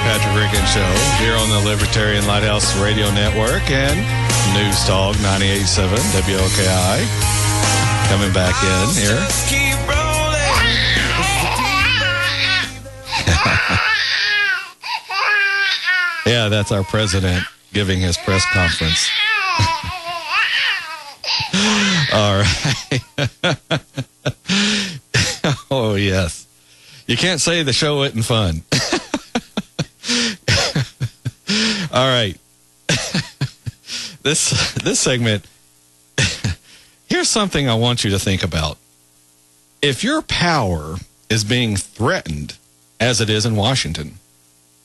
Patrick Rickens Show here on the Libertarian Lighthouse Radio Network and News Talk 98.7 WOKI. Coming back in here. Yeah, that's our president giving his press conference. All right. Oh, yes. You can't say the show isn't fun. All right. This segment, here's something I want you to think about. If your power is being threatened, as it is in Washington,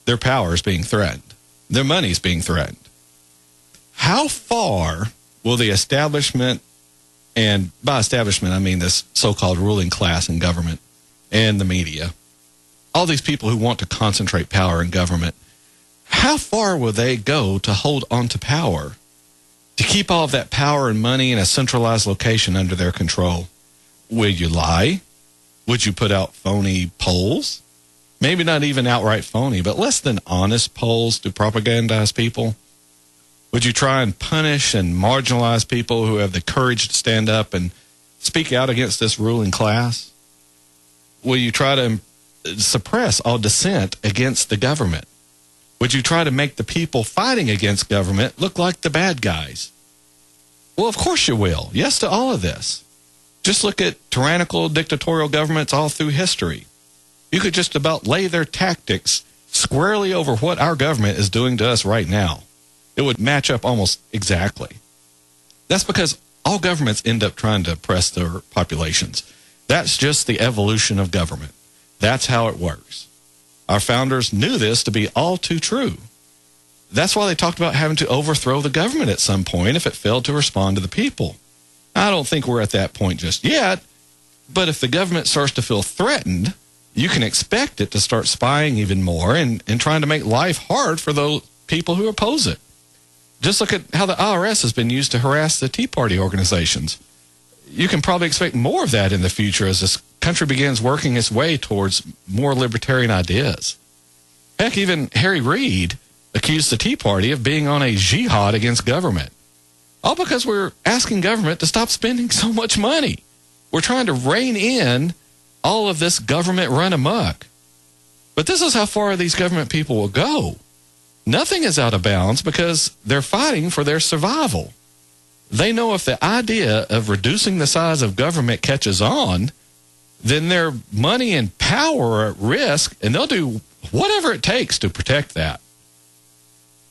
their power is being threatened. Their money is being threatened. How far will the establishment, and by establishment I mean this so-called ruling class in government and the media, all these people who want to concentrate power in government, how far will they go to hold on to power, to keep all of that power and money in a centralized location under their control? Will you lie? Would you put out phony polls? Maybe not even outright phony, but less than honest polls to propagandize people? Would you try and punish and marginalize people who have the courage to stand up and speak out against this ruling class? Will you try to suppress all dissent against the government? Would you try to make the people fighting against government look like the bad guys? Well, of course you will. Yes to all of this. Just look at tyrannical, dictatorial governments all through history. You could just about lay their tactics squarely over what our government is doing to us right now. It would match up almost exactly. That's because all governments end up trying to oppress their populations. That's just the evolution of government. That's how it works. Our founders knew this to be all too true. That's why they talked about having to overthrow the government at some point if it failed to respond to the people. I don't think we're at that point just yet, but if the government starts to feel threatened, you can expect it to start spying even more and trying to make life hard for those people who oppose it. Just look at how the IRS has been used to harass the Tea Party organizations. You can probably expect more of that in the future as this country begins working its way towards more libertarian ideas. Heck, even Harry Reid accused the Tea Party of being on a jihad against government. All because we're asking government to stop spending so much money. We're trying to rein in all of this government run amok. But this is how far these government people will go. Nothing is out of bounds because they're fighting for their survival. They know if the idea of reducing the size of government catches on, then their money and power are at risk, and they'll do whatever it takes to protect that.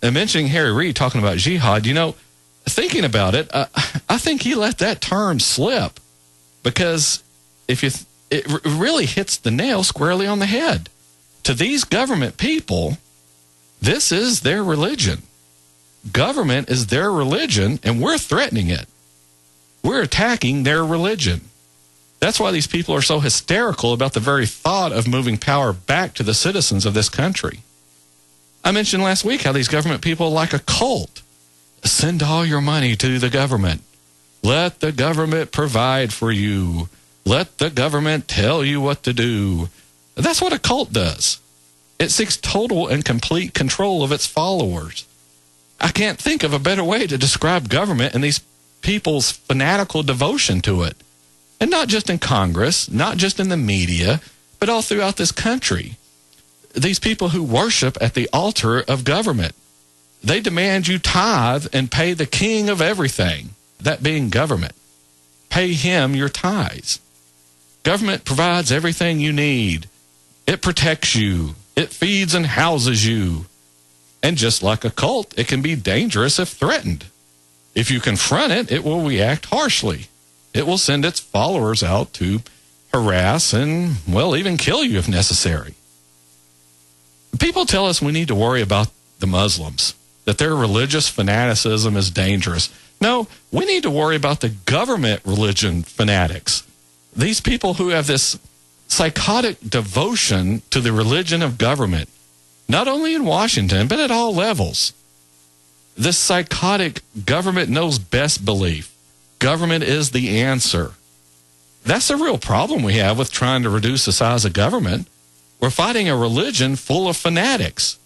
And mentioning Harry Reid talking about jihad, thinking about it, I think he let that term slip because it really hits the nail squarely on the head. To these government people, this is their religion. Government is their religion, and we're threatening it. We're attacking their religion. That's why these people are so hysterical about the very thought of moving power back to the citizens of this country. I mentioned last week how these government people are like a cult. Send all your money to the government. Let the government provide for you. Let the government tell you what to do. That's what a cult does. It seeks total and complete control of its followers. I can't think of a better way to describe government and these people's fanatical devotion to it. And not just in Congress, not just in the media, but all throughout this country. These people who worship at the altar of government, they demand you tithe and pay the king of everything, that being government. Pay him your tithes. Government provides everything you need. It protects you. It feeds and houses you. And just like a cult, it can be dangerous if threatened. If you confront it, it will react harshly. It will send its followers out to harass and, even kill you if necessary. People tell us we need to worry about the Muslims, that their religious fanaticism is dangerous. No, we need to worry about the government religion fanatics. These people who have this psychotic devotion to the religion of government, not only in Washington, but at all levels. This psychotic government knows best belief. Government is the answer. That's the real problem we have with trying to reduce the size of government. We're fighting a religion full of fanatics.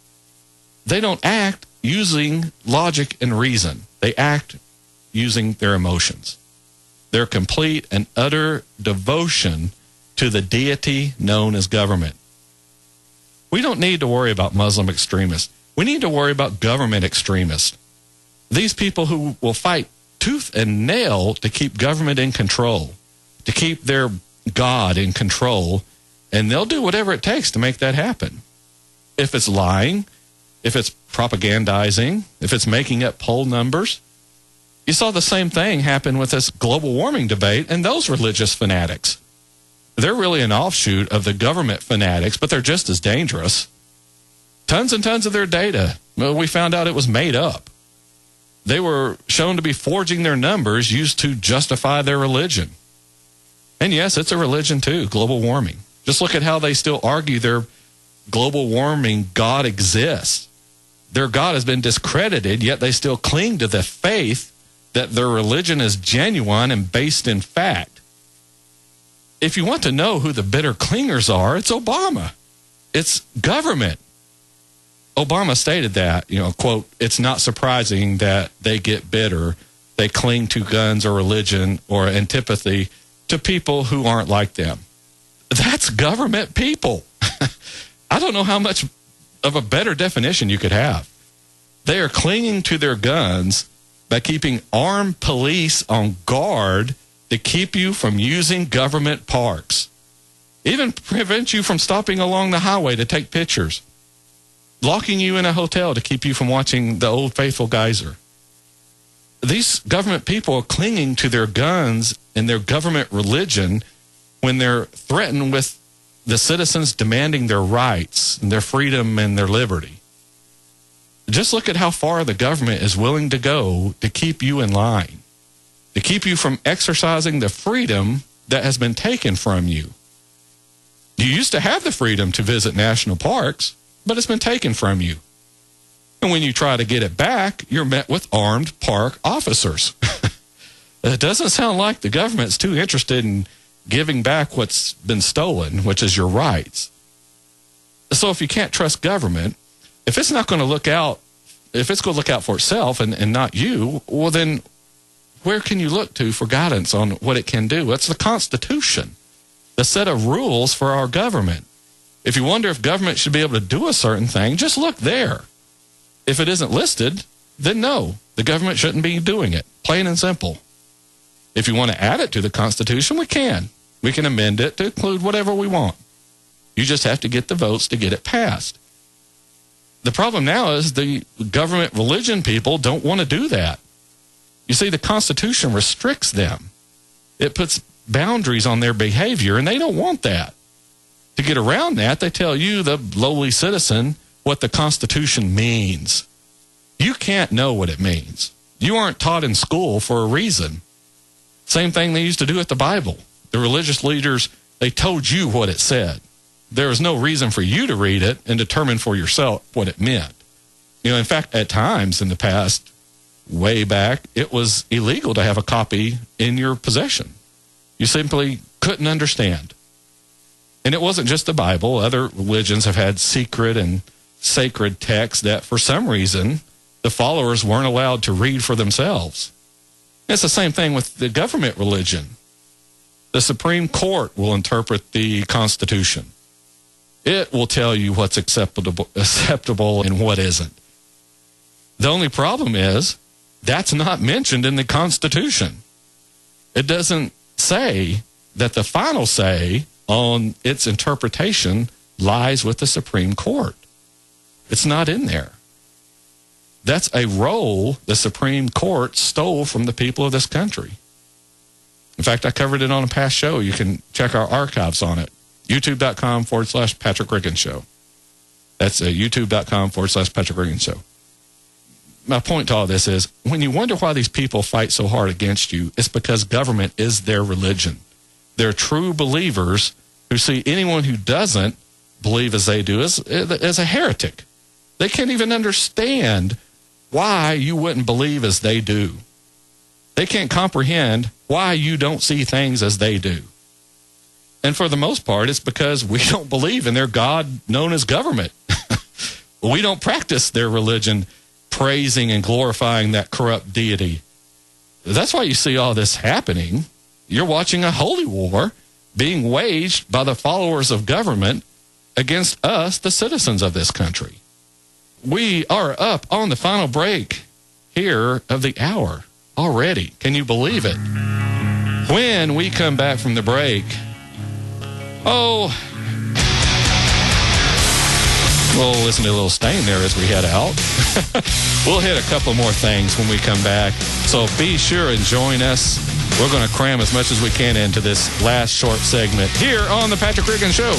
they don't act using logic and reason. They act using their emotions. Their complete and utter devotion to the deity known as government. We don't need to worry about Muslim extremists. We need to worry about government extremists. These people who will fight tooth and nail to keep government in control, to keep their God in control, and they'll do whatever it takes to make that happen. If it's lying, if it's propagandizing, if it's making up poll numbers. You saw the same thing happen with this global warming debate and those religious fanatics. They're really an offshoot of the government fanatics, but they're just as dangerous. Tons and tons of their data, well, we found out it was made up. They were shown to be forging their numbers used to justify their religion. And yes, it's a religion too, global warming. Just look at how they still argue their global warming God exists. Their God has been discredited, yet they still cling to the faith that their religion is genuine and based in fact. If you want to know who the bitter clingers are, it's Obama. It's government. Obama stated that, quote, it's not surprising that they get bitter. They cling to guns or religion or antipathy to people who aren't like them. That's government people. I don't know how much of a better definition you could have. They are clinging to their guns by keeping armed police on guard to keep you from using government parks. Even prevent you from stopping along the highway to take pictures. Locking you in a hotel to keep you from watching the Old Faithful geyser. These government people are clinging to their guns and their government religion when they're threatened with the citizens demanding their rights and their freedom and their liberty. Just look at how far the government is willing to go to keep you in line, to keep you from exercising the freedom that has been taken from you. You used to have the freedom to visit national parks, but it's been taken from you. And when you try to get it back, you're met with armed park officers. It doesn't sound like the government's too interested in giving back what's been stolen, which is your rights. So if you can't trust government, if it's not going to look out, if it's going to look out for itself and not you, well then where can you look to for guidance on what it can do? It's the Constitution, the set of rules for our government. If you wonder if government should be able to do a certain thing, just look there. If it isn't listed, then no, the government shouldn't be doing it. Plain and simple. If you want to add it to the Constitution, we can. We can amend it to include whatever we want. You just have to get the votes to get it passed. The problem now is the government religion people don't want to do that. You see, the Constitution restricts them. It puts boundaries on their behavior, and they don't want that. To get around that, they tell you, the lowly citizen, what the Constitution means. You can't know what it means. You aren't taught in school for a reason. Same thing they used to do with the Bible. The religious leaders, they told you what it said. There was no reason for you to read it and determine for yourself what it meant. In fact, at times in the past, way back, it was illegal to have a copy in your possession. You simply couldn't understand. And it wasn't just the Bible. Other religions have had secret and sacred texts that for some reason the followers weren't allowed to read for themselves. It's the same thing with the government religion. The Supreme Court will interpret the Constitution. It will tell you what's acceptable and what isn't. The only problem is that's not mentioned in the Constitution. It doesn't say that the final say on its interpretation lies with the Supreme Court. It's not in there. That's a role the Supreme Court stole from the people of this country. In fact, I covered it on a past show. You can check our archives on it. YouTube.com/Patrick Riggins Show. That's YouTube.com/Patrick Riggins Show. My point to all this is, when you wonder why these people fight so hard against you, it's because government is their religion. They're true believers who see anyone who doesn't believe as they do as a heretic. They can't even understand why you wouldn't believe as they do. They can't comprehend why you don't see things as they do. And for the most part, it's because we don't believe in their God known as government. We don't practice their religion praising and glorifying that corrupt deity. That's why you see all this happening. You're watching a holy war being waged by the followers of government against us, the citizens of this country. We are up on the final break here of the hour already. Can you believe it? When we come back from the break, we'll listen to a little Stain there as we head out. We'll hit a couple more things when we come back. So be sure and join us. We're going to cram as much as we can into this last short segment here on The Patrick Regan Show.